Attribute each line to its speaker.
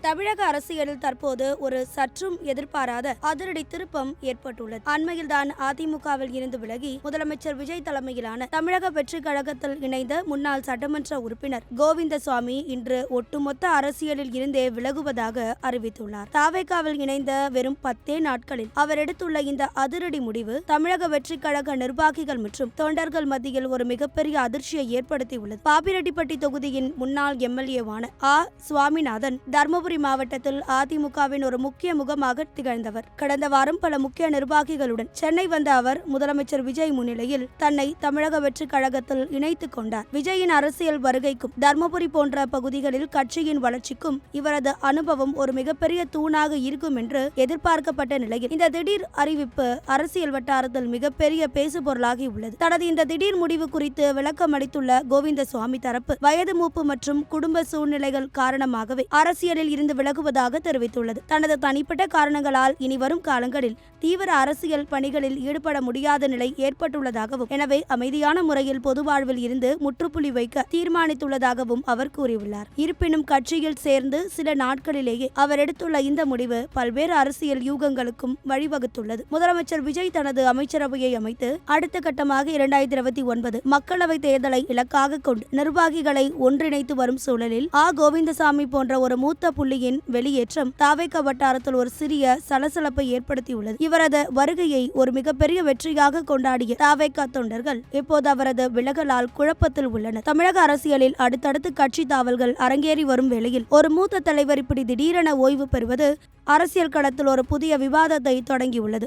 Speaker 1: தமிழக அரசியலில் தற்போது ஒரு சற்றும் எதிர்பாராத அதிரடி திருப்பம் ஏற்பட்டுள்ளது. அண்மையில்தான் அதிமுகவில் இருந்து விலகி முதலமைச்சர் விஜய் தலைமையிலான தமிழக வெற்றி கழகத்தில் இணைந்த முன்னாள் சட்டமன்ற உறுப்பினர் கோவிந்தசாமி இன்று ஒட்டுமொத்த அரசியலில் இருந்தே விலகுவதாக அறிவித்துள்ளார். தாவேகாவில் இணைந்த வெறும் 10 நாட்களில் அவர் எடுத்துள்ள இந்த அதிரடி முடிவு தமிழக வெற்றி கழக நிர்வாகிகள் மற்றும் தொண்டர்கள் மத்தியில் ஒரு மிகப்பெரிய அதிர்ச்சியை ஏற்படுத்தியுள்ளது. பாப்பிரெட்டிப்பட்டி தொகுதியின் முன்னாள் எம்எல்ஏவான சுவாமிநாதன் தர்மபுரி மாவட்டத்தில் அதிமுகவின் ஒரு முக்கிய முகமாக திகழ்ந்தவர். கடந்த வாரம் பல முக்கிய நிர்வாகிகளுடன் சென்னை வந்த அவர் முதலமைச்சர் விஜய் முன்னிலையில் தன்னை தமிழக வெற்றி கழகத்தில் இணைத்துக் கொண்டார். விஜயின் அரசியல் வருகைக்கும் தர்மபுரி போன்ற பகுதிகளில் கட்சியின் வளர்ச்சிக்கும் இவரது அனுபவம் ஒரு மிகப்பெரிய தூணாக இருக்கும் என்று எதிர்பார்க்கப்பட்ட நிலையில் இந்த திடீர் அறிவிப்பு அரசியல் வட்டாரத்தில் மிகப்பெரிய பேசுபொருளாகி உள்ளது. தனது இந்த திடீர் முடிவு குறித்து விளக்கம் அளித்துள்ள கோவிந்தசுவாமி தரப்பு வயது மூப்பு மற்றும் குடும்ப சூழ்நிலைகள் காரணமாகவே அரசியலில் இருந்து விலகுவதாக தெரிவித்துள்ளது. தனது தனிப்பட்ட காரணங்களால் இனி வரும் காலங்களில் தீவிர அரசியல் பணிகளில் ஈடுபட முடியாத நிலை ஏற்பட்டுள்ளதாகவும் எனவே அமைதியான முறையில் பொது வாழ்வில் இருந்து முற்றுப்புள்ளி வைக்க தீர்மானித்துள்ளதாகவும் அவர் கூறியுள்ளார். இருப்பினும் கட்சியில் சேர்ந்து சில நாட்களிலேயே அவர் எடுத்துள்ள இந்த முடிவு பல்வேறு அரசியல் யூகங்களுக்கும் வழிவகுத்துள்ளது. முதலமைச்சர் விஜய் தனது அமைச்சரவையை அமைத்து அடுத்த கட்டமாக 2029 மக்களவை தேர்தலை இலக்காக கொண்டு நிர்வாகிகளை ஒன்றிணைத்து வரும் சூழலில் கோவிந்தசாமி போன்ற ஒரு மூத்த புள்ளியின் வெளியேற்றம் தாவேகா வட்டாரத்தில் ஒரு சிறிய சலசலப்பை ஏற்படுத்தியுள்ளது. இவரது வருகையை ஒரு மிகப்பெரிய வெற்றியாக கொண்டாடிய தாவேகா தொண்டர்கள் இப்போது அவரது விலகலால் குழப்பத்தில் உள்ளனர். தமிழக அரசியலில் அடுத்தடுத்து கட்சி தாவல்கள் அரங்கேறி வரும் வேளையில் ஒரு மூத்த தலைவர் இப்படி திடீரென ஓய்வு பெறுவது அரசியல் களத்தில் ஒரு புதிய விவாதத்தை தொடங்கியுள்ளது.